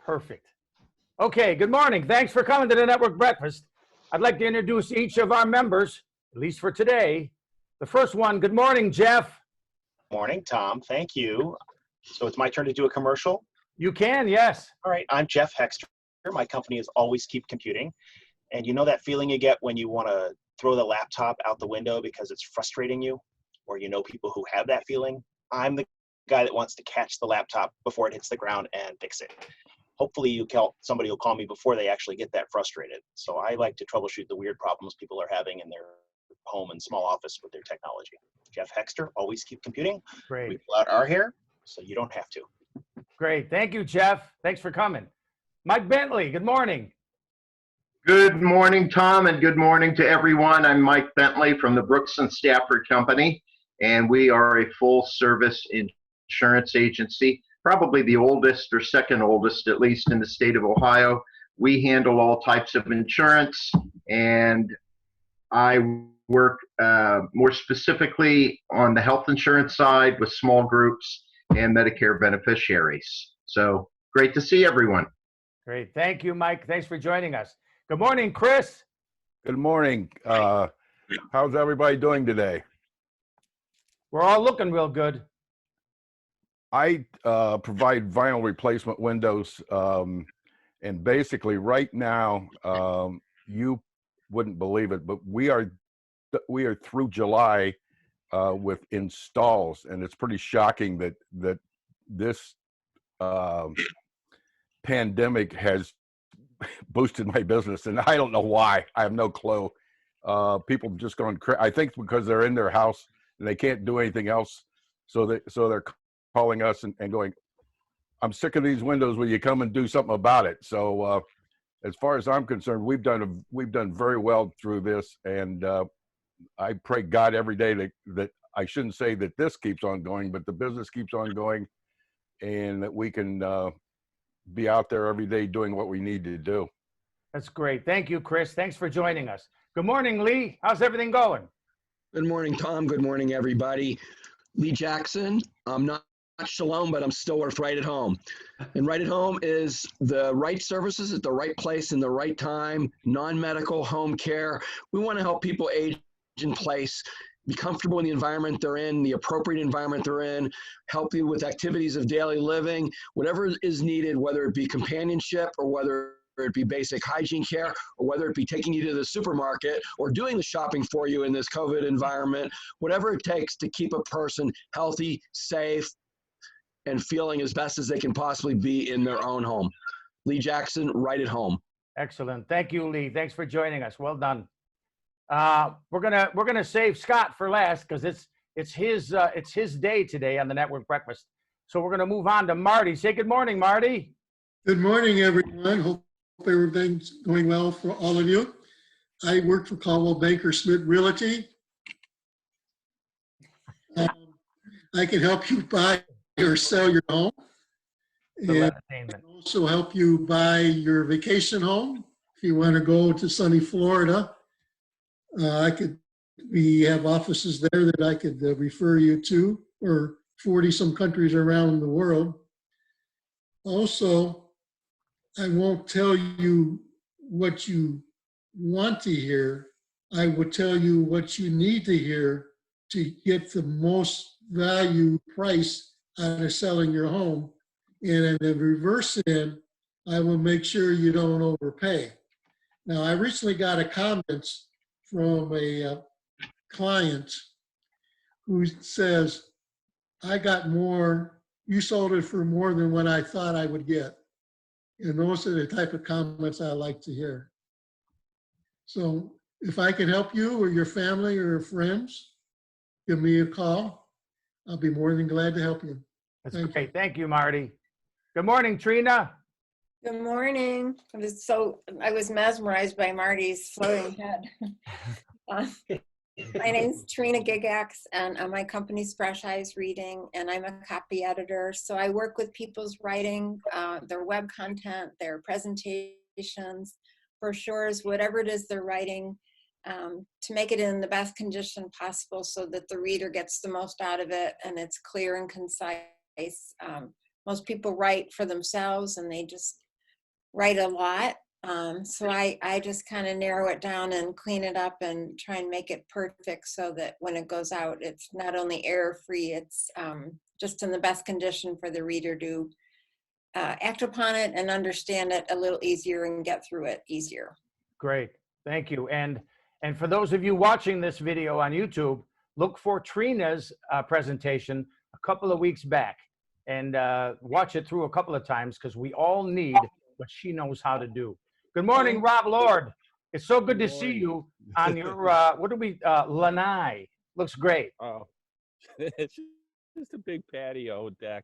Perfect. Okay, good morning. Thanks for coming to the Network Breakfast. I'd like to introduce each of our members, at least for today. The first one, good morning, Jeff. Morning, Tom. Thank you. So it's my turn to do a commercial? You can, yes. All right, I'm Jeff Hexter. My company is Always Keep Computing. And you know that feeling you get when you want to throw the laptop out the window because it's frustrating you? Or you know people who have that feeling? I'm the guy that wants to catch the laptop before it hits the ground and fix it. Hopefully somebody will call me before they actually get that frustrated. So I like to troubleshoot the weird problems people are having in their home and small office with their technology. Jeff Hexter, Always Keep Computing. Great. We pull out our hair so you don't have to. Great. Thank you, Jeff. Thanks for coming. Mike Bentley, good morning. Good morning, Tom, and good morning to everyone. I'm Mike Bentley from the Brooks and Stafford Company, and we are a full-service insurance agency, probably the oldest or second oldest, at least in the state of Ohio. We handle all types of insurance, and I work more specifically on the health insurance side with small groups and Medicare beneficiaries. So great to see everyone. Great. Thank you, Mike. Thanks for joining us. Good morning, Chris. Good morning. How's everybody doing today? We're all looking real good. I provide vinyl replacement windows, and basically right now, you wouldn't believe it, but we are through July with installs, and it's pretty shocking that this pandemic has boosted my business, and I don't know why. I have no clue. People just going crazy. I think because they're in their house and they can't do anything else, so they're calling us and going, "I'm sick of these windows. Will you come and do something about it?" So as far as I'm concerned, we've done very well through this, and I pray God every day that I shouldn't say that this keeps on going, but the business keeps on going, and that we can be out there every day doing what we need to do. That's great. Thank you, Chris. Thanks for joining us. Good morning, Lee. How's everything going? Good morning, Tom. Good morning, everybody. Lee Jackson. I'm not Shalom, but I'm still with Right at Home. And Right at Home is the right services at the right place in the right time, non-medical home care. We want to help people age in place, be comfortable in the environment they're in, the appropriate environment they're in, help you with activities of daily living, whatever is needed, whether it be companionship or whether it be basic hygiene care, or whether it be taking you to the supermarket or doing the shopping for you in this COVID environment, whatever it takes to keep a person healthy, safe, and feeling as best as they can possibly be in their own home. Lee Jackson, Right at Home. Excellent. Thank you, Lee. Thanks for joining us. Well done. We're gonna save Scott for last because it's his day today on the Network Breakfast. So we're gonna move on to Marty. Say good morning, Marty. Good morning, everyone. Hope everything's going well for all of you. I work for Caldwell Banker Smith Realty. I can help you buy or sell your home, and also help you buy your vacation home if you want to go to sunny Florida. We have offices there that I could refer you to, or 40 some countries around the world. Also, I won't tell you what you want to hear. I will tell you what you need to hear to get the most value price out of selling your home. And in the reverse end, I will make sure you don't overpay. Now, I recently got a comment from a client who says, I got more, you sold it for more than what I thought I would get. And those are the type of comments I like to hear. So if I can help you or your family or friends, give me a call. I'll be more than glad to help you. That's great. Thank you, Marty. Good morning, Trina. Good morning. I was mesmerized by Marty's floating head. My name's Trina Gigax, and my company's Fresh Eyes Reading, and I'm a copy editor. So I work with people's writing, their web content, their presentations, brochures, whatever it is they're writing, to make it in the best condition possible so that the reader gets the most out of it and it's clear and concise. Most people write for themselves and they just write a lot. So I just kind of narrow it down and clean it up and try and make it perfect so that when it goes out, it's not only error-free, it's just in the best condition for the reader to act upon it and understand it a little easier and get through it easier. Great. Thank you. And for those of you watching this video on YouTube, look for Trina's presentation a couple of weeks back and watch it through a couple of times because we all need what she knows how to do. Good morning, Rob Lord. It's so good to see you on your, what do we, lanai. Looks great. Oh, it's just a big patio deck.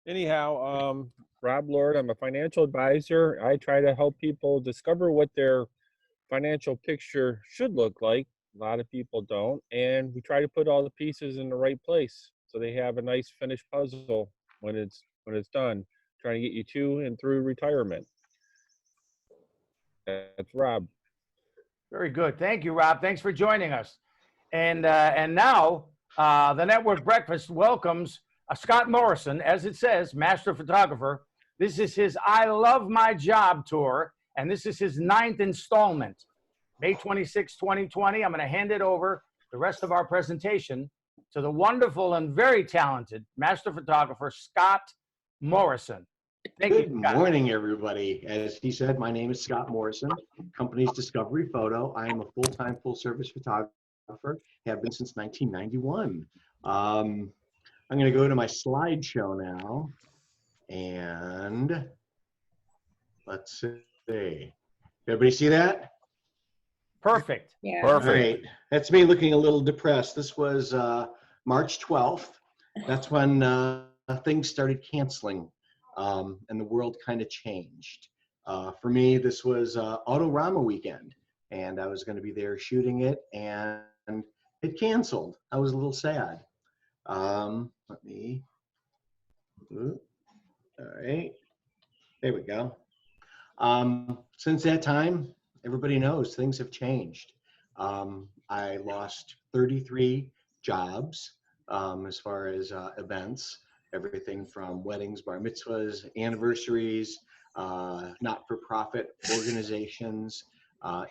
Anyhow, Rob Lord, I'm a financial advisor. I try to help people discover what their financial picture should look like. A lot of people don't, and we try to put all the pieces in the right place so they have a nice finished puzzle when it's done. Trying to get you to and through retirement. That's Rob. Very good. Thank you, Rob. Thanks for joining us. And now the Network Breakfast welcomes Scott Morrison, as it says, master photographer. This is his I Love My Job tour, and this is his 9th installment. May 26, 2020, I'm going to hand it over, the rest of our presentation, to the wonderful and very talented master photographer, Scott Morrison. Thank you, Scott. Good morning, everybody. As he said, my name is Scott Morrison, company's Discovery Photo. I am a full-time, full-service photographer, have been since 1991. I'm going to go to my slideshow now, and let's see. Everybody see that? Perfect. Yeah. Perfect. All right. That's me looking a little depressed. This was March 12th. That's when things started canceling. And the world kind of changed. For me, this was Autorama weekend, and I was going to be there shooting it, and it canceled. I was a little sad. All right, there we go. Since that time, everybody knows things have changed. I lost 33 jobs as far as events. Everything from weddings, bar mitzvahs, anniversaries, not-for-profit organizations,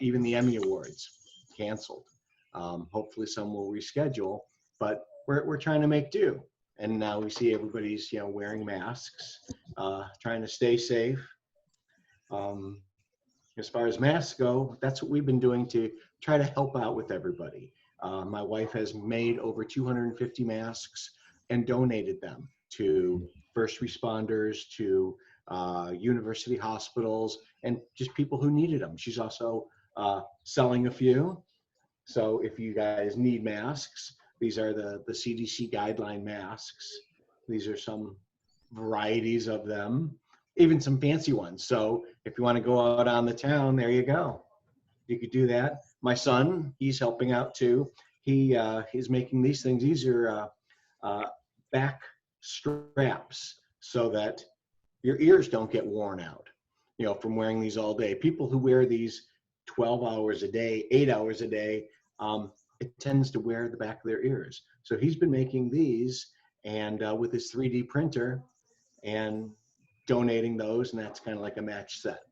even the Emmy Awards canceled. Hopefully some will reschedule, but we're trying to make do. And now we see everybody's wearing masks, trying to stay safe. As far as masks go, that's what we've been doing to try to help out with everybody. My wife has made over 250 masks and donated them to first responders, to university hospitals, and just people who needed them. She's also selling a few. So if you guys need masks, these are the CDC guideline masks. These are some varieties of them, even some fancy ones. So if you want to go out on the town, there you go. You could do that. My son, he's helping out too. He is making these things. These are back straps so that your ears don't get worn out, from wearing these all day. People who wear these 12 hours a day, 8 hours a day, it tends to wear the back of their ears. So he's been making these and with his 3D printer and donating those, and that's kind of like a match set.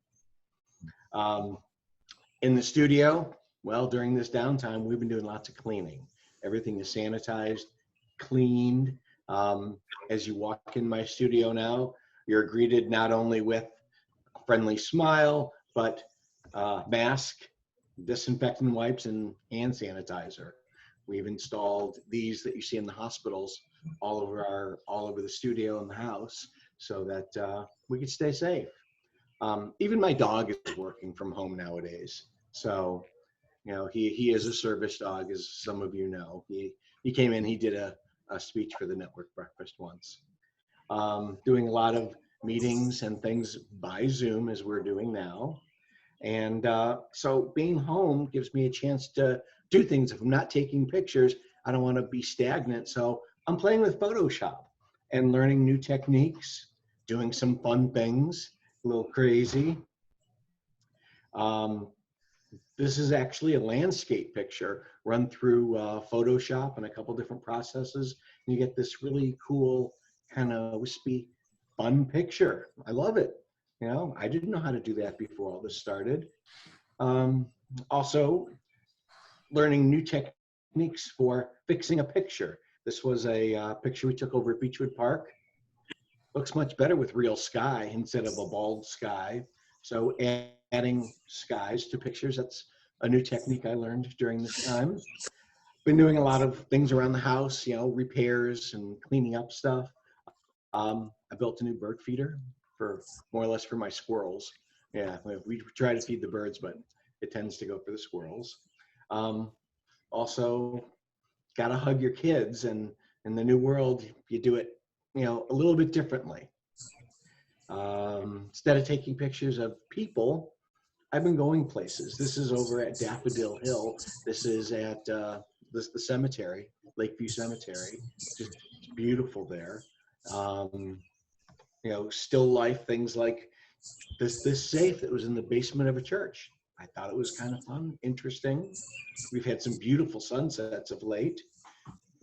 In the studio, well, during this downtime, we've been doing lots of cleaning. Everything is sanitized, cleaned. As you walk in my studio now, you're greeted not only with a friendly smile, but mask, disinfectant wipes, and hand sanitizer. We've installed these that you see in the hospitals all over the studio and the house so that we could stay safe. Even my dog is working from home nowadays. So, he is a service dog, as some of you know. He came in, he did a speech for the Network Breakfast once. Doing a lot of meetings and things by Zoom as we're doing now. And so being home gives me a chance to do things. If I'm not taking pictures, I don't want to be stagnant. So I'm playing with Photoshop and learning new techniques, doing some fun things, a little crazy. This is actually a landscape picture run through Photoshop and a couple different processes. And you get this really cool kind of wispy, fun picture. I love it. You know, I didn't know how to do that before all this started. Also, learning new techniques for fixing a picture. This was a picture we took over at Beechwood Park. Looks much better with real sky instead of a bald sky. So adding skies to pictures, that's a new technique I learned during this time. Been doing a lot of things around the house, you know, repairs and cleaning up stuff. I built a new bird feeder for more or less for my squirrels. Yeah, we try to feed the birds, but it tends to go for the squirrels. Also, gotta hug your kids, and in the new world, you do it, you know, a little bit differently. Instead of taking pictures of people, I've been going places. This is over at Daffodil Hill. This is at the cemetery, Lakeview Cemetery. Just beautiful there. You know, still life, things like this safe that was in the basement of a church. I thought it was kind of fun, interesting. We've had some beautiful sunsets of late.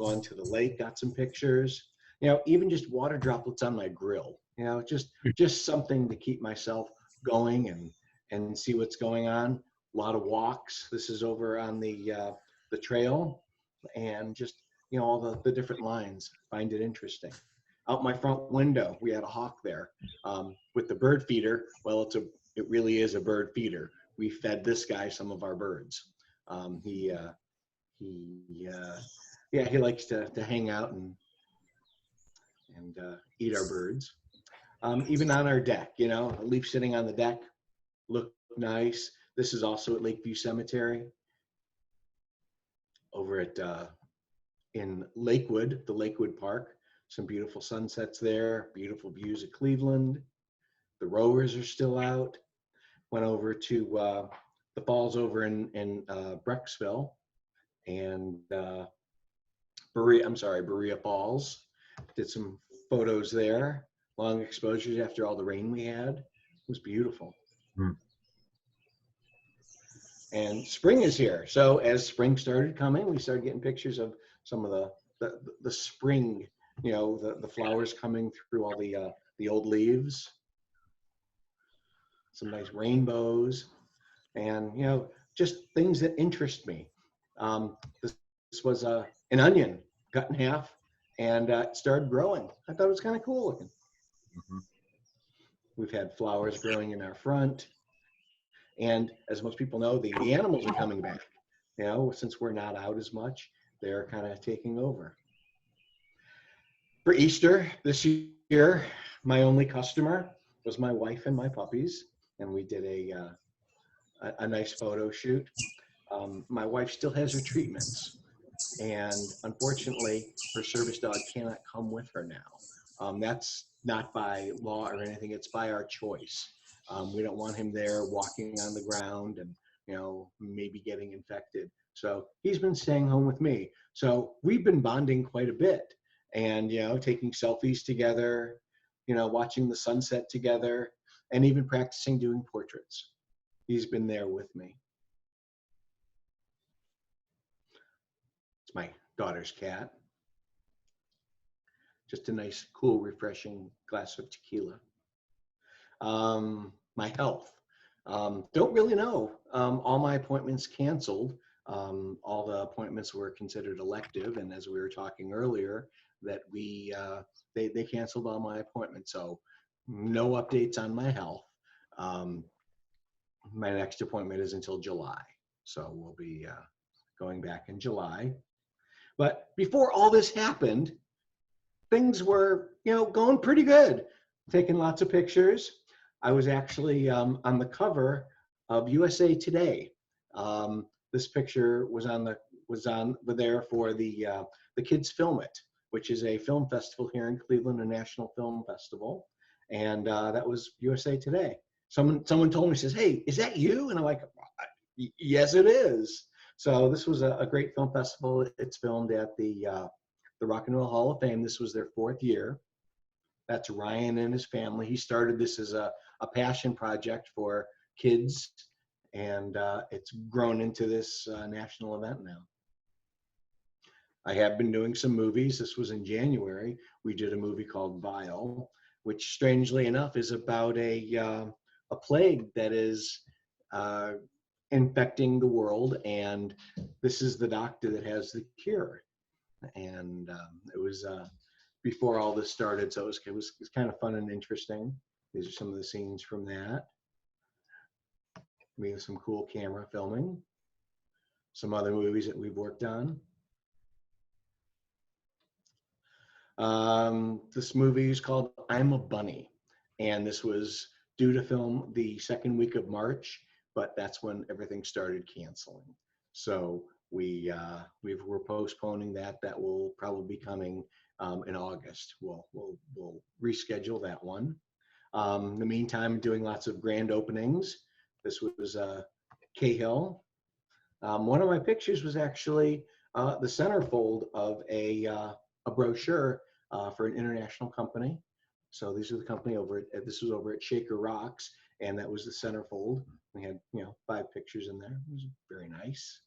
Gone to the lake, got some pictures. You know, even just water droplets on my grill. You know, just something to keep myself going and see what's going on. A lot of walks. This is over on the trail, and just, you know, all the different lines. Find it interesting. Out my front window, we had a hawk there with the bird feeder. Well, it really is a bird feeder. We fed this guy some of our birds. He likes to hang out and eat our birds. Even on our deck, you know, a leaf sitting on the deck looked nice. This is also at Lakeview Cemetery. Over at in Lakewood, the Lakewood Park. Some beautiful sunsets there, beautiful views of Cleveland. The rowers are still out. Went over to the falls over in Brecksville and Berea Falls. Did some photos there. Long exposures after all the rain we had. It was beautiful. And spring is here. So as spring started coming, we started getting pictures of some of the spring, you know, the flowers coming through all the old leaves. Some nice rainbows, and, you know, just things that interest me. This was an onion cut in half, and it started growing. I thought it was kind of cool looking. We've had flowers growing in our front. And as most people know, the animals are coming back. You know, since we're not out as much, they're kind of taking over. For Easter this year, my only customer was my wife and my puppies, and we did a nice photo shoot. My wife still has her treatments, and unfortunately, her service dog cannot come with her now. That's not by law or anything; it's by our choice. We don't want him there walking on the ground and, you know, maybe getting infected. So he's been staying home with me. So we've been bonding quite a bit, and, you know, taking selfies together, you know, watching the sunset together, and even practicing doing portraits. He's been there with me. It's my daughter's cat. Just a nice, cool, refreshing glass of tequila. My health. Don't really know. All my appointments canceled. All the appointments were considered elective, and as we were talking earlier, that they canceled all my appointments. So no updates on my health. My next appointment is until July, so we'll be going back in July. But before all this happened, things were, you know, going pretty good. Taking lots of pictures. I was actually on the cover of USA Today. This picture was there for the Kids Film It, which is a film festival here in Cleveland, a national film festival, and that was USA Today. Someone told me, says, "Hey, is that you?" And I'm like, "Yes, it is." So this was a great film festival. It's filmed at the Rock and Roll Hall of Fame. This was their 4th year. That's Ryan and his family. He started this as a passion project for kids, and it's grown into this national event now. I have been doing some movies. This was in January. We did a movie called Vile, which strangely enough is about a plague that is infecting the world, and this is the doctor that has the cure. And it was before all this started, so it was kind of fun and interesting. These are some of the scenes from that. We have some cool camera filming, some other movies that we've worked on. This movie is called I'm a Bunny, and this was due to film the second week of March, but that's when everything started canceling. So we're postponing that. That will probably be coming in August. We'll reschedule that one. In the meantime, doing lots of grand openings. This was Cahill. One of my pictures was actually the centerfold of a brochure for an international company. So these are the company this was over at Shaker Rocks, and that was the centerfold. We had 5 pictures in there. It was very nice.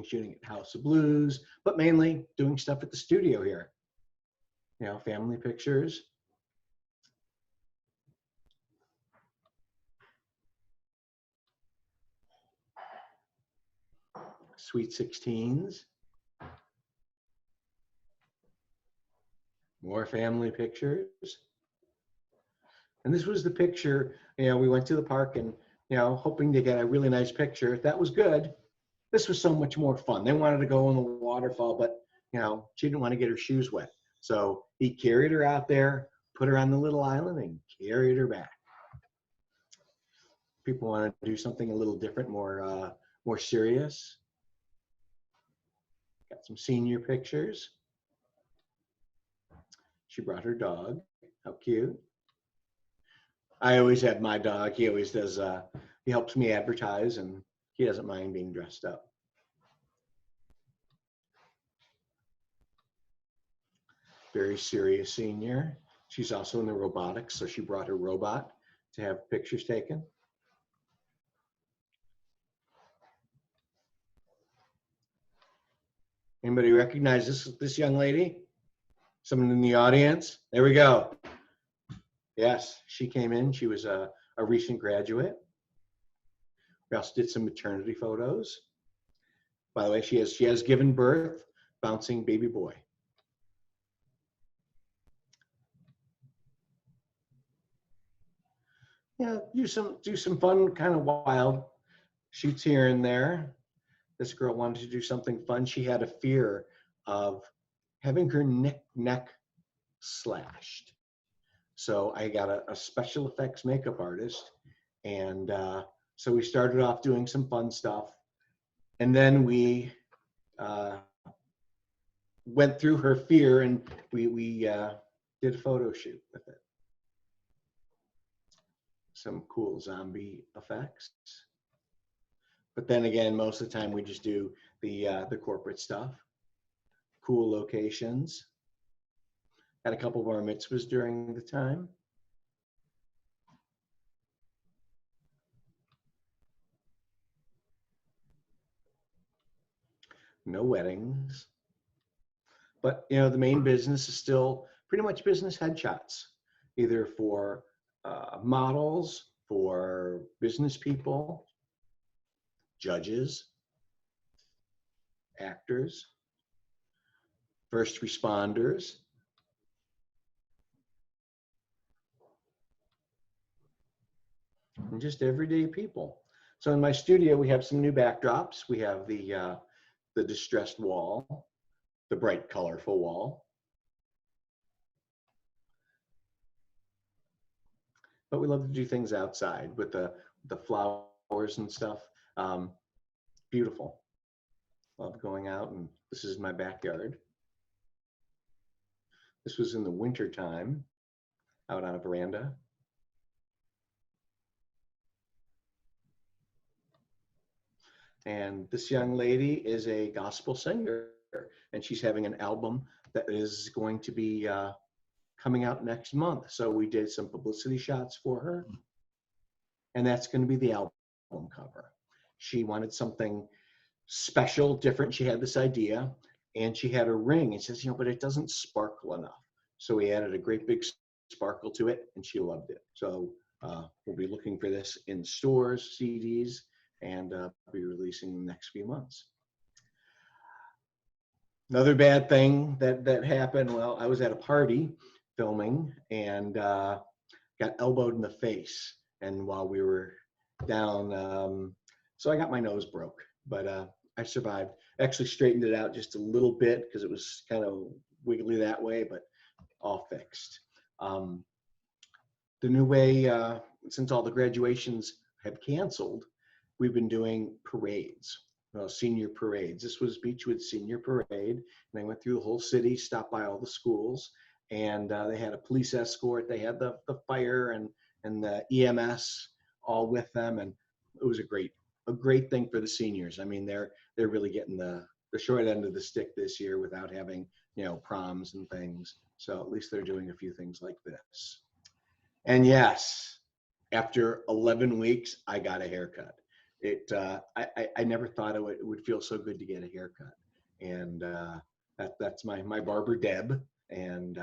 Shooting at House of Blues, but mainly doing stuff at the studio here. Family pictures. Sweet 16s. More family pictures. And this was the picture, we went to the park and, hoping to get a really nice picture. If that was good, this was so much more fun. They wanted to go in the waterfall, but, she didn't want to get her shoes wet. So he carried her out there, put her on the little island, and carried her back. People want to do something a little different, more serious. Got some senior pictures. She brought her dog. How cute. I always have my dog. He always does, he helps me advertise, and he doesn't mind being dressed up. Very serious senior. She's also in the robotics, so she brought her robot to have pictures taken. Anybody recognize this young lady? Someone in the audience? There we go. Yes, she came in. She was a recent graduate. We also did some maternity photos. By the way, she has given birth, bouncing baby boy. Do some fun, kind of wild shoots here and there. This girl wanted to do something fun. She had a fear of having her neck slashed. So I got a special effects makeup artist, and so we started off doing some fun stuff, and then we went through her fear, and we did a photo shoot with it. Some cool zombie effects. But then again, most of the time we just do the corporate stuff. Cool locations. Had a couple of bar mitzvahs during the time. No weddings. But the main business is still pretty much business headshots, either for models, for business people, judges, actors, first responders. And just everyday people. So in my studio, we have some new backdrops. We have the distressed wall, the bright, colorful wall. But we love to do things outside with the flowers and stuff. Beautiful. Love going out, and this is my backyard. This was in the winter time, out on a veranda. And this young lady is a gospel singer, and she's having an album that is going to be coming out next month. So we did some publicity shots for her, and that's going to be the album cover. She wanted something special, different. She had this idea, and she had a ring. It says, but it doesn't sparkle enough. So we added a great big sparkle to it, and she loved it. So we'll be looking for this in stores, CDs, and be releasing in the next few months. Another bad thing that happened, well, I was at a party filming and got elbowed in the face. And while we were down, so I got my nose broke, but I survived. Actually straightened it out just a little bit because it was kind of wiggly that way, but all fixed. The new way, since all the graduations have canceled, we've been doing parades, senior parades. This was Beechwood's senior parade, and they went through the whole city, stopped by all the schools, and they had a police escort. They had the fire and the EMS all with them, and it was a great thing for the seniors. I mean, they're really getting the short end of the stick this year without having, proms and things. So at least they're doing a few things like this. And yes, after 11 weeks, I got a haircut. I never thought it would feel so good to get a haircut. And that's my barber, Deb. And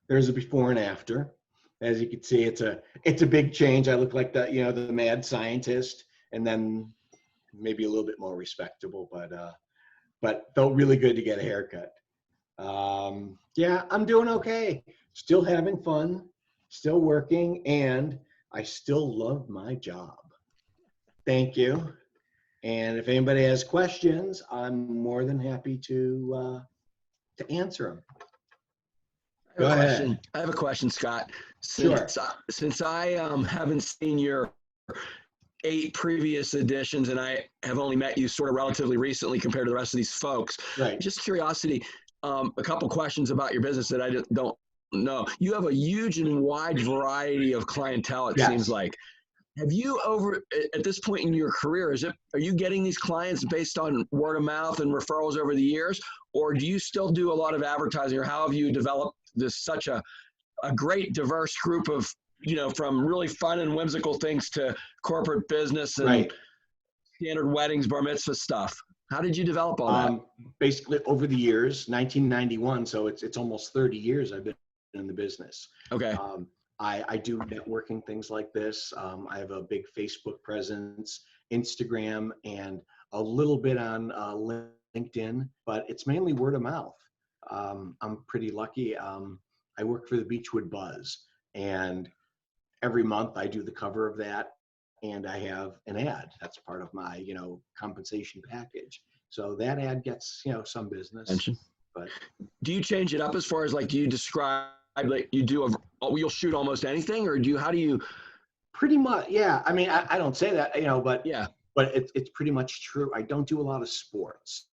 there's a before and after. As you can see, it's a big change. I look like the mad scientist, and then maybe a little bit more respectable, but felt really good to get a haircut. Yeah, I'm doing okay. Still having fun, still working, and I still love my job. Thank you. And if anybody has questions, I'm more than happy to answer them. Go ahead. I have a question, Scott. Sure. Since I haven't seen your 8 previous editions, and I have only met you sort of relatively recently compared to the rest of these folks. Right. Just curiosity, a couple questions about your business that I just don't know. You have a huge and wide variety of clientele, it seems like. Have you at this point in your career, are you getting these clients based on word of mouth and referrals over the years, or do you still do a lot of advertising, or how have you developed such a great diverse group of, from really fun and whimsical things to corporate business and standard weddings, bar mitzvah stuff? How did you develop all that? Basically over the years, 1991, so it's almost 30 years I've been in the business. Okay. I do networking, things like this. I have a big Facebook presence, Instagram, and a little bit on LinkedIn, but it's mainly word of mouth. I'm pretty lucky. I work for the Beechwood Buzz, and every month I do the cover of that, and I have an ad. That's part of my, compensation package. So that ad gets, some business. But do you change it up as far as do you describe, you'll shoot almost anything, or how do you? Pretty much, yeah. I mean, I don't say that, but yeah, but it's pretty much true. I don't do a lot of sports.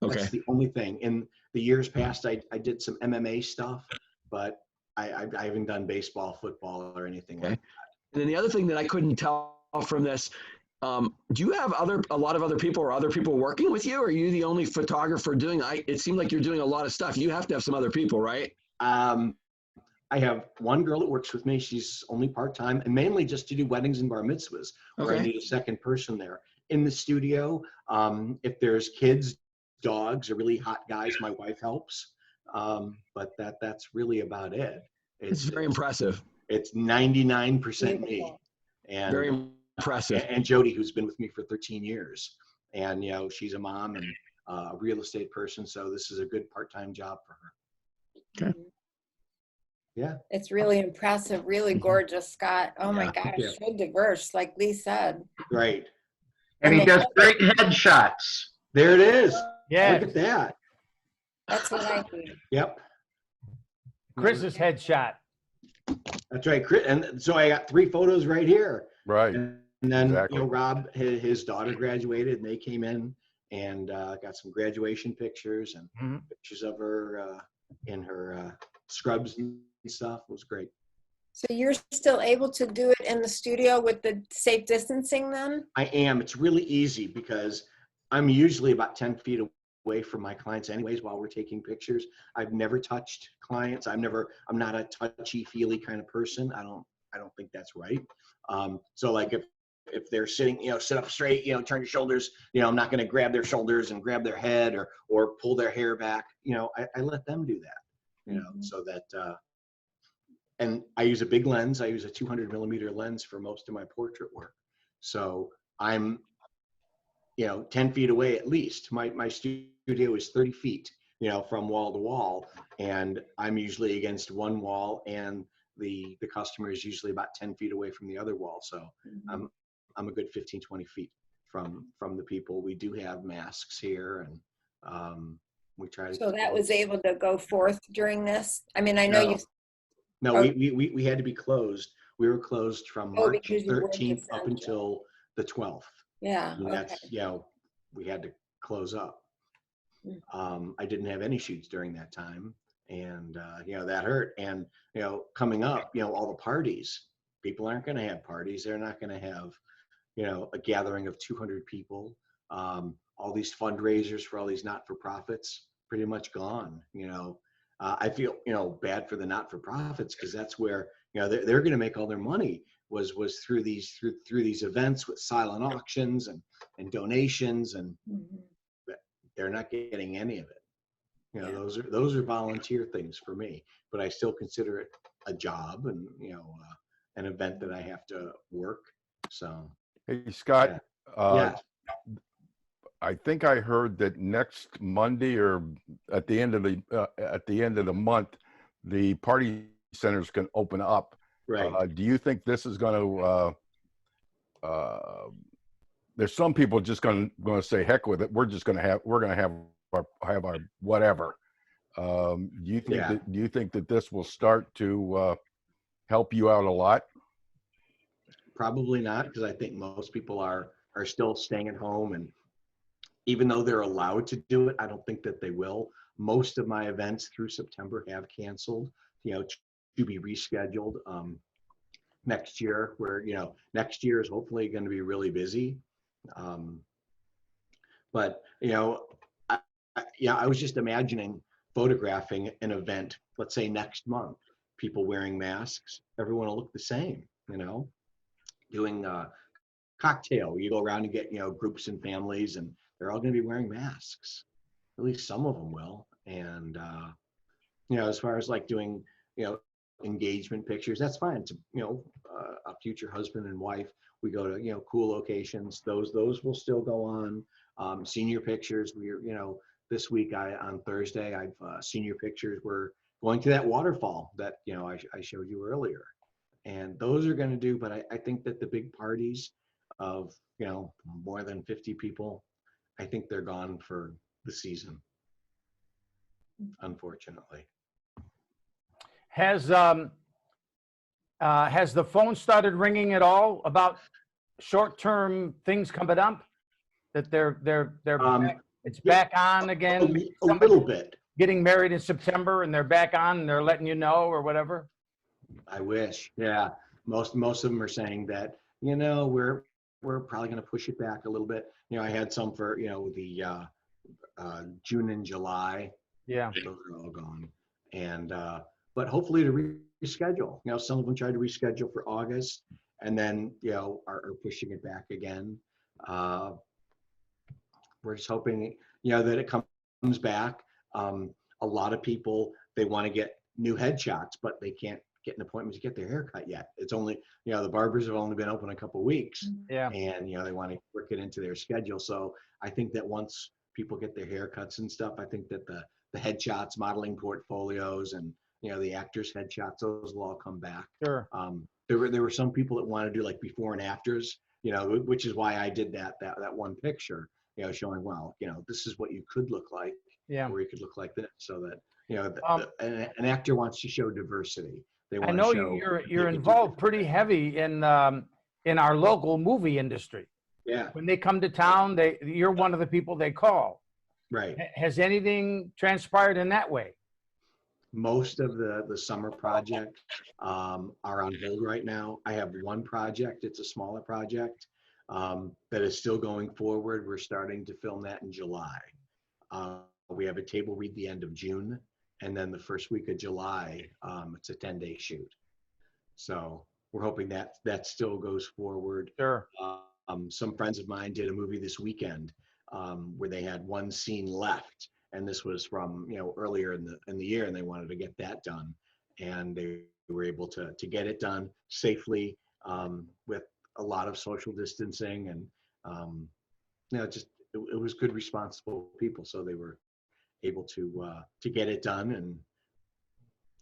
Okay. That's the only thing. In the years past, I did some MMA stuff, but I haven't done baseball, football, or anything like that. And then the other thing that I couldn't tell from this, do you have a lot of other people or other people working with you? Or are you the only photographer doing? It seemed like you're doing a lot of stuff. You have to have some other people, right? I have one girl that works with me. She's only part-time, and mainly just to do weddings and bar mitzvahs, where I need a second person there. In the studio, if there's kids, dogs, or really hot guys, my wife helps. But that's really about it. It's very impressive. It's 99% me. And very impressive. And Jody, who's been with me for 13 years. And, she's a mom and a real estate person. So this is a good part-time job for her. Okay. Yeah. It's really impressive, really gorgeous, Scott. Oh my gosh, so diverse, like Lee said. Right. And he does great headshots. There it is. Yeah. Look at that. That's what I do. Yep. Chris's headshot. That's right. And so I got 3 photos right here. Right. And then, Exactly. Rob, his daughter graduated, and they came in and got some graduation pictures and pictures of her in her scrubs and stuff. It was great. So you're still able to do it in the studio with the safe distancing then? I am. It's really easy because I'm usually about 10 feet away from my clients anyways while we're taking pictures. I've never touched clients. I'm not a touchy-feely kind of person. I don't think that's right. So like if they're sitting, sit up straight, turn your shoulders, I'm not going to grab their shoulders and grab their head or pull their hair back. I let them do that, so that and I use a big lens. I use a 200 millimeter lens for most of my portrait work. So I'm, 10 feet away at least. My studio is 30 feet, from wall to wall. And I'm usually against one wall, and the customer is usually about 10 feet away from the other wall. So I'm a good 15, 20 feet from the people. We do have masks here, and we try to. So that was able to go forth during this? I mean, I know you. No, Oh. we had to be closed. We were closed from Oh, March because you were 13th up essential. until the 12th. Yeah, And okay. that's, we had to close up. Mm. I didn't have any shoots during that time, and that hurt. And coming up, all the parties, people aren't going to have parties. They're not going to have a gathering of 200 people. All these fundraisers for all these not-for-profits pretty much gone. I feel bad for the not-for-profits, because that's where they're going to make all their money was through these events with silent auctions and donations, and they're not getting any of it. Those are volunteer things for me, but I still consider it a job, and an event that I have to work. So Hey, Scott, yeah. I think I heard that next Monday, or at the end of the month, the party centers can open up. Right. Do you think this is going to? There's some people just going to say heck with it. We're going to have our whatever. Do you think that this will start to help you out a lot? Probably not, because I think most people are still staying at home, and even though they're allowed to do it, I don't think that they will. Most of my events through September have canceled, to be rescheduled next year, where next year is hopefully going to be really busy. But I was just imagining photographing an event, let's say next month, people wearing masks, everyone will look the same, doing a cocktail, you go around and get groups and families, and they're all going to be wearing masks. At least some of them will. And as far as like doing engagement pictures, that's fine. To a future husband and wife, we go to cool locations, those will still go on. Senior pictures, we're this week on Thursday, I've senior pictures, we're going to that waterfall that I showed you earlier, and those are going to do. But I think that the big parties of more than 50 people, I think they're gone for the season, unfortunately. Has the phone started ringing at all about short-term things coming up? That they're it's back on again? A little bit. Getting married in September, and they're back on, and they're letting you know, or whatever? I wish. Yeah. Most of them are saying that, we're probably going to push it back a little bit. I had some for, the June and July. Yeah. Those are all gone. And, but hopefully to reschedule. Some of them tried to reschedule for August, and then, are pushing it back again. We're just hoping, that it comes back. A lot of people, they want to get new headshots, but they can't get an appointment to get their hair cut yet. It's only, the barbers have only been open a couple of weeks. Yeah. And, they want to work it into their schedule. So I think that once people get their haircuts and stuff, I think that the headshots, modeling portfolios, and, the actors' headshots, those will all come back. Sure. There were some people that want to do like before and afters, which is why I did that one picture, showing, well, this is what you could look like. Yeah. Or you could look like this, so that, an actor wants to show diversity. They want I know to show you're involved pretty heavy in our local movie industry. Yeah. When they come to town, you're one of the people they call. Right. Has anything transpired in that way? Most of the summer projects are on hold right now. I have one project. It's a smaller project that is still going forward. We're starting to film that in July. We have a table read the end of June, and then the first week of July, it's a 10-day shoot. So we're hoping that still goes forward. Sure. Some friends of mine did a movie this weekend where they had one scene left, and this was from earlier in the year, and they wanted to get that done, and they were able to get it done safely, with a lot of social distancing, and just it was good, responsible people. So they were able to get it done, and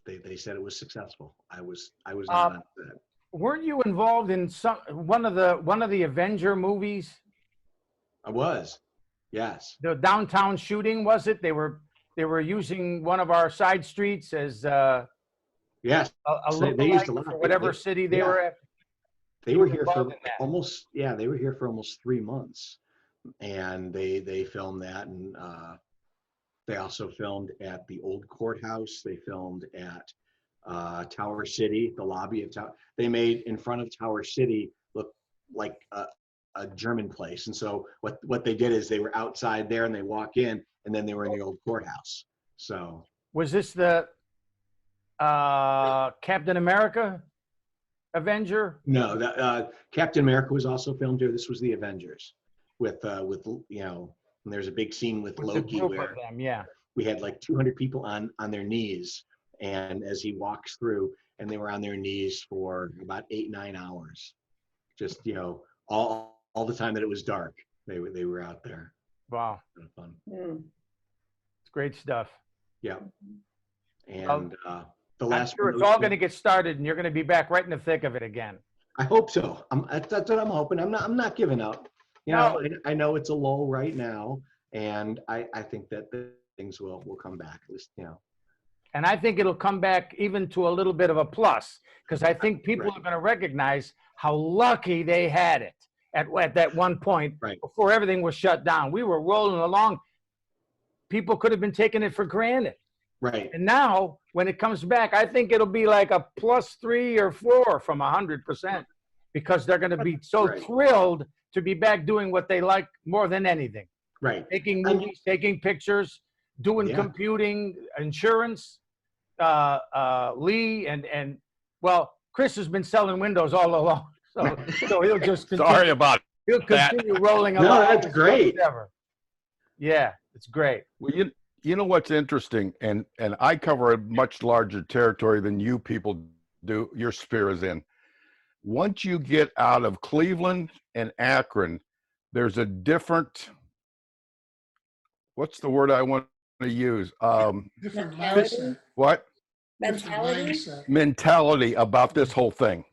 they said it was successful. I was not on that. Weren't you involved in one of the Avenger movies? I was, yes. The downtown shooting, was it? They were using one of our side streets as Yes, a they used a lookalike lot. for whatever city they were at. They were here for involved in that. they were here for almost 3 months, and they filmed that, and they also filmed at the old courthouse. They filmed at Tower City, the lobby of Tower. They made in front of Tower City look like a German place. And so what they did is they were outside there, and they walk in, and then they were in the old courthouse. So was this the Captain America Avenger? no, that Captain America was also filmed here. This was the Avengers with and there's a big scene with Loki where we had like 200 people on their knees, and as he walks through, and they were on their knees for about 8-9 hours, just all the time that it was dark, they were out there. Wow, Fun. It's great stuff. Yeah, and the last. I'm sure it's all going to get started, and you're going to be back right in the thick of it again. I hope so. That's what I'm hoping. I'm not giving up. I know it's a lull right now, and I think that things will come back. At least, And I think it'll come back even to a little bit of a plus, because I think people are going to recognize how lucky they had it at that one point before everything was shut down. We were rolling along. People could have been taking it for granted. Right. And now, when it comes back, I think it'll be like a +3 or 4 from 100%, because they're going to be so thrilled to be back doing what they like more than anything. Right. Taking movies, taking pictures, doing computing, insurance. Lee and well, Chris has been selling windows all along, so he'll just continue. Sorry about He'll continue rolling No, along. that's great. Yeah, it's great. Well, you know what's interesting, and I cover a much larger territory than you people do. Your sphere is in. Once you get out of Cleveland and Akron, there's a different. What's the word I want to use? Different mindset. What? Mentality about this whole thing,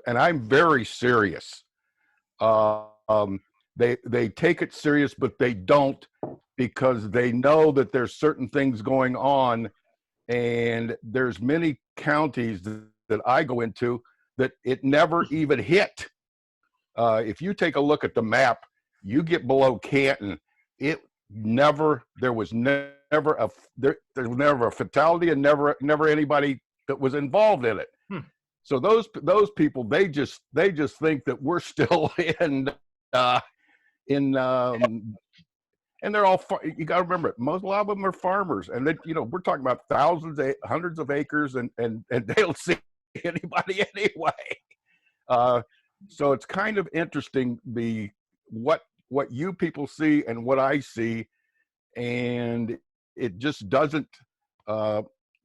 and I'm very serious. They take it serious, but they don't, because they know that there's certain things going on, and there's many counties that I go into that it never even hit. If you take a look at the map, you get below Canton, there was never a fatality, and never anybody that was involved in it. So those people, they just think that we're still in and they're all, you got to remember, a lot of them are farmers, and then we're talking about hundreds of acres, and they don't see anybody anyway. So it's kind of interesting what you people see and what I see, and it just doesn't.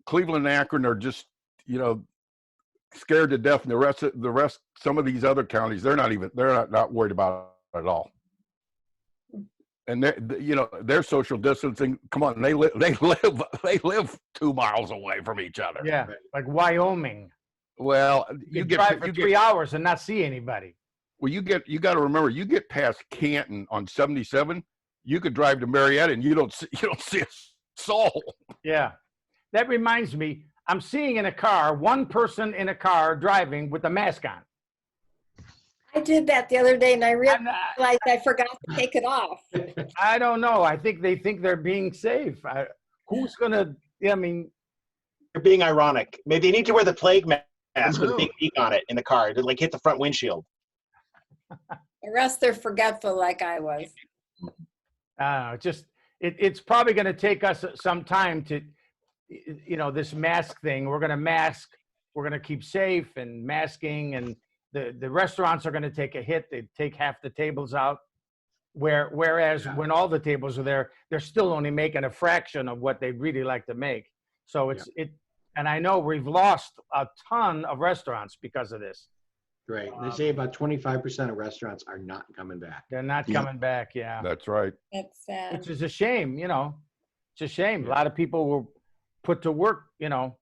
Cleveland and Akron are just scared to death, and the rest, some of these other counties, they're not worried about it at all. And they're social distancing. Come on, they live 2 miles away from each other. Yeah, like Wyoming. Well, you drive for 3 hours and not see anybody. Well, you got to remember, you get past Canton on 77, you could drive to Marietta and you don't see a soul. Yeah, that reminds me. I'm seeing one person in a car driving with a mask on. I did that the other day, and I realized I forgot to take it off. I don't know. I think they think they're being safe. Who's gonna? I mean, they're being ironic. Maybe they need to wear the plague mask with a big beak on it in the car to hit the front windshield. The rest, they're forgetful, like I was. It's probably going to take us some time to, this mask thing. We're going to mask. We're going to keep safe and masking, and the restaurants are going to take a hit. They take half the tables out, whereas when all the tables are there, they're still only making a fraction of what they'd really like to make. So And I know we've lost a ton of restaurants because of this. Right. They say about 25% of restaurants are not coming back. They're not Yeah. coming back. Yeah. That's right. It's sad. Which is a shame, you know. It's a shame. A lot of people were put to work, you know.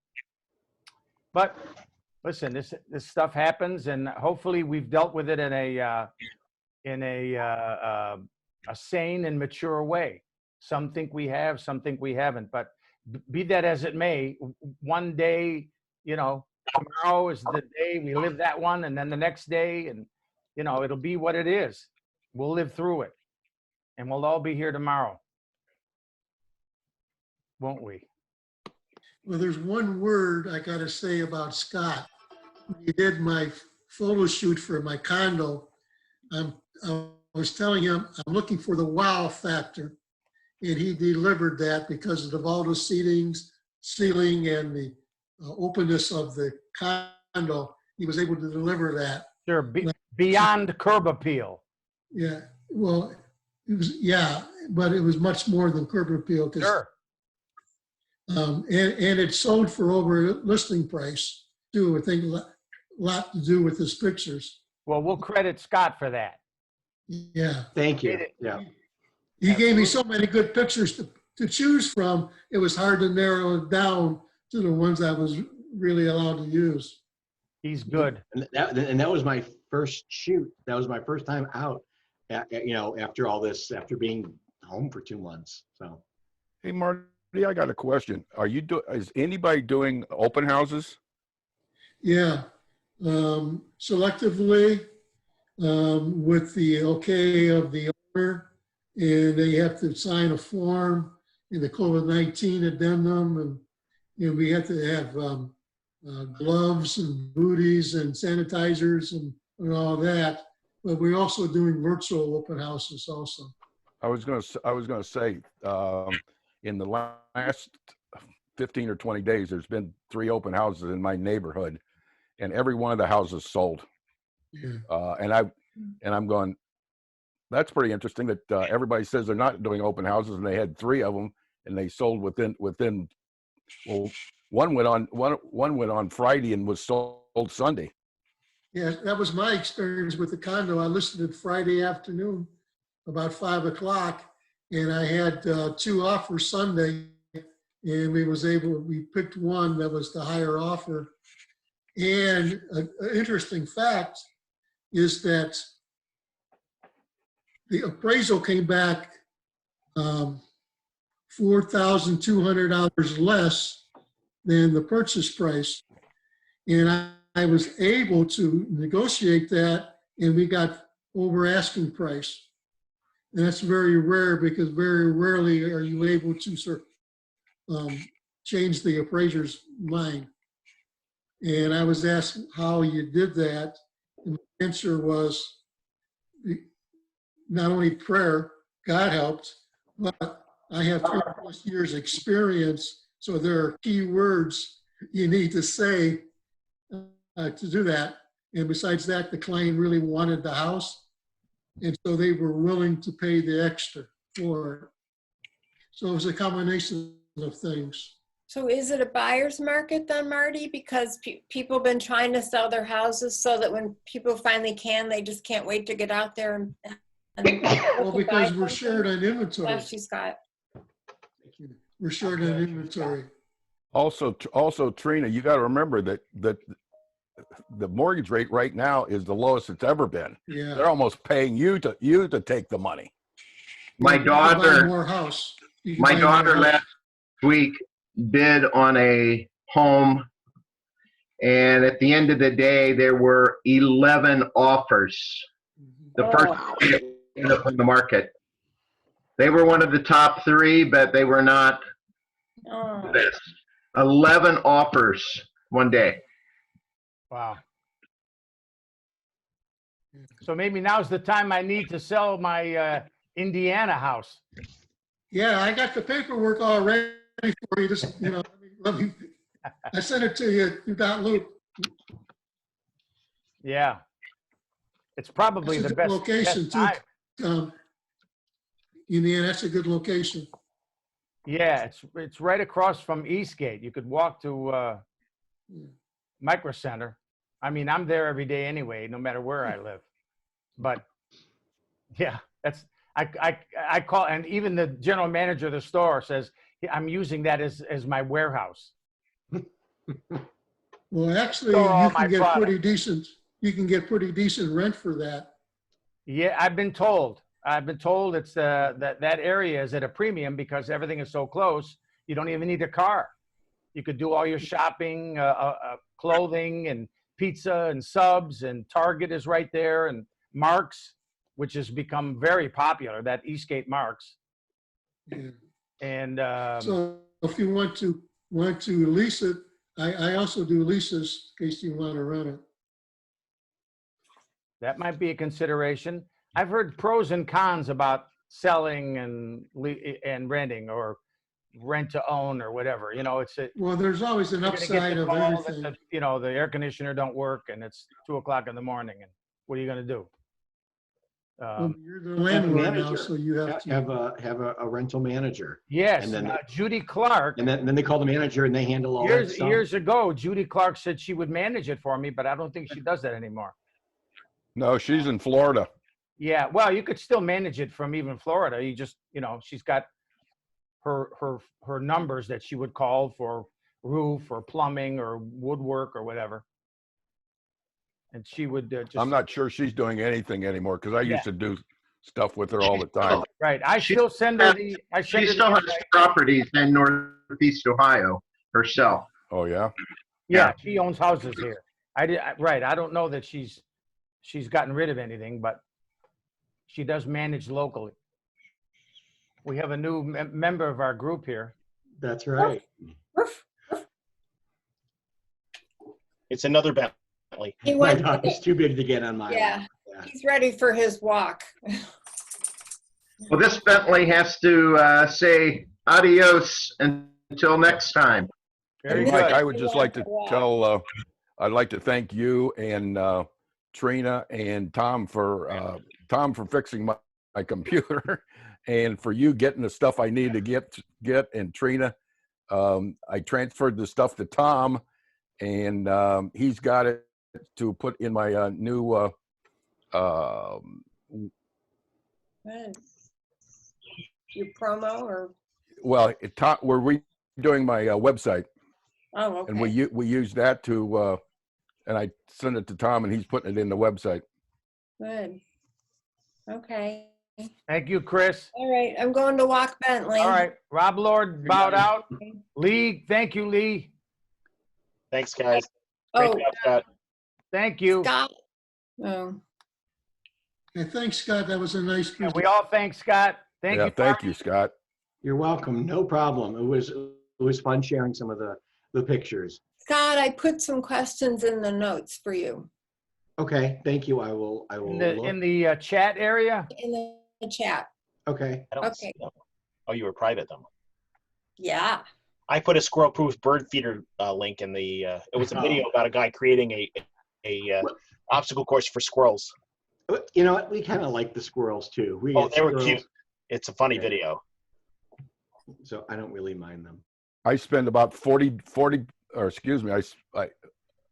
But listen, this stuff happens, and hopefully we've dealt with it in a sane and mature way. Some think we have, some think we haven't. But be that as it may, one day, you know, tomorrow is the day we live that one, and then the next day, and you know, it'll be what it is. We'll live through it, and we'll all be here tomorrow, won't we? Well, there's one word I got to say about Scott. When he did my photo shoot for my condo, I was telling him I'm looking for the wow factor, and he delivered that because of all the ceiling and the openness of the condo. He was able to deliver that. Sure, beyond curb appeal. Yeah, well, it was, yeah, but it was much more than curb appeal. Sure. And it sold for over listing price too. I think a lot to do with his pictures. Well, we'll credit Scott for that. Yeah. Thank you. Yeah. He gave me so many good pictures to choose from. It was hard to narrow it down to the ones I was really allowed to use. He's good. And that was my first shoot. That was my first time out, you know, after all this, after being home for 2 months. So. Hey, Marty, I got a question. Is anybody doing open houses? Yeah. Selectively, with the okay of the owner, and they have to sign a form in the COVID-19 addendum, and you know, we have to have gloves and booties and sanitizers and all that. But we're also doing virtual open houses also. I was gonna say, in the last 15 or 20 days, there's been 3 open houses in my neighborhood, and every one of the houses sold. Yeah. And I'm going, that's pretty interesting that everybody says they're not doing open houses, and they had 3 of them, and they sold within. Well, one went on Friday and was sold Sunday. Yeah, that was my experience with the condo. I listed it Friday afternoon, about 5 o'clock, and I had 2 offers Sunday, and we picked one that was the higher offer. And an interesting fact is that the appraisal came back $4,200 less than the purchase price. And I was able to negotiate that, and we got over asking price. And that's very rare, because very rarely are you able to change the appraiser's mind. And I was asked how you did that. And the answer was not only prayer, God helped, but I have 3+ years experience. So there are key words you need to say to do that. And besides that, the client really wanted the house. And so they were willing to pay the extra for it. So it was a combination of things. So is it a buyer's market then, Marty? Because people have been trying to sell their houses so that when people finally can, they just can't wait to get out there and well, because we're short on inventory. Bless you, Scott. We're short on inventory. Also, Trina, you got to remember that the mortgage rate right now is the lowest it's ever been. Yeah. They're almost paying you to take the money. My daughter, more house. last week bid on a home, and at the end of the day, there were 11 offers. The first ended up in the market. They were one of the top 3, but they were not the best. 11 offers one day. Wow. So maybe now's the time I need to sell my Indiana house. Yeah, I got the paperwork all ready for you. Just, you know, let me I sent it to you. You got Luke. Yeah. It's probably That's the a good best location time. too. Indiana, that's a good location. Yeah, it's right across from Eastgate. You could walk to Micro Center. I mean, I'm there every day anyway, no matter where I live. But yeah, I call, and even the general manager of the store says I'm using that as my warehouse. Well, actually, Store all you my can get product. pretty decent. You can get pretty decent rent for that. Yeah, I've been told. It's that area is at a premium because everything is so close. You don't even need a car. You could do all your shopping, clothing, and pizza and subs, and Target is right there, and Marks, which has become very popular. That Eastgate Marks, Yeah. and So if you want to lease it, I also do leases in case you want to rent it. that might be a consideration. I've heard pros and cons about selling and renting, or rent to own, or whatever. You know, Well, there's always an you're gonna get upside the of call everything. that the air conditioner don't work and it's 2 o'clock in the morning, and what are you gonna do? Well, you're the Have a landlord now, manager. so you have to. Have a rental manager. Yes, And then Judy Clark. And then they call the manager and they handle all that stuff. Years ago, Judy Clark said she would manage it for me, but I don't think she does that anymore. No, she's in Florida. Yeah, well, you could still manage it from even Florida. You just, she's got her numbers that she would call for roof or plumbing or woodwork or whatever, and she would just. I'm not sure she's doing anything anymore because I used to do stuff with her all the Oh, time. Right, I She- still send her the. I send She her still the has invite. properties in Northeast Ohio herself. Oh yeah. Yeah, she owns houses here. Right. I don't know that she's gotten rid of anything, but she does manage locally. We have a new member of our group here. That's right. It's another Bentley. He My went, dog is too big to get on my yeah, lap. Yeah. he's ready for his walk. Well, this Bentley has to say adios until next time. Very Hey, Mike, good. I would just like to Wow. tell, I'd like to thank you and Trina and Tom for fixing my computer and for you getting the stuff I needed to get. And Trina, I transferred the stuff to Tom, and he's got it to put in my new. Good. Your promo or, Well, we're redoing my website. oh, okay. And we use that to, and I send it to Tom, and he's putting it in the website. Good. Okay. Thank you, Chris. All right, I'm going to walk Bentley. All right, Rob Lord bowed out. Lee, thank you, Lee. Thanks, guys. Great Oh, job, Scott. Thank you. Scott. Oh, I think, Scott, that was a nice And presentation. we all thank Scott. Thank you. Thank you, Scott. You're welcome. No problem. It was fun sharing some of the pictures. Scott, I put some questions in the notes for you Okay, thank you. I will In look. the chat area. in the chat. Okay. I don't Okay. see them. Oh, you were private them. Yeah. I put a squirrel-proof bird feeder link in the. It was a video about a guy creating a obstacle course for squirrels. You know what? We kind of like the squirrels too. We Oh, get they were squirrels, cute. It's a funny Okay. video. so I don't really mind them. I spend about 40, or excuse me,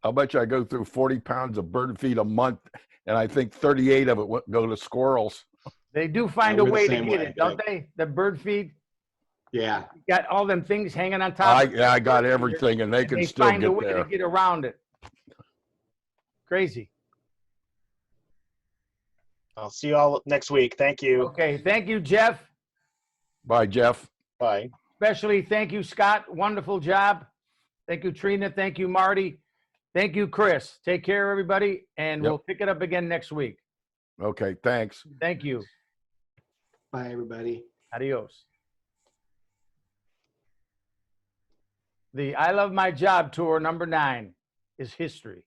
I'll bet you I go through 40 pounds of bird feed a month, and I think 38 of it go to squirrels. They do find a We're the way to same get way. it, don't they? The bird feed. Yeah. Got all them things hanging on top. of I got the bird feeder, everything, and they and can they still find a get way there. to get around it. Crazy. I'll see you all next week. Thank you. Okay, thank you, Jeff. Bye, Jeff. Bye. Especially thank you, Scott. Wonderful job. Thank you, Trina. Thank you, Marty. Thank you, Chris. Take care, everybody, and Yep. we'll pick it up again next week. Okay, thanks. Thank you. Bye, everybody. Adios. The I Love My Job Tour #9 is history.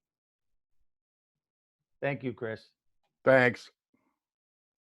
Thank you, Chris. Thanks.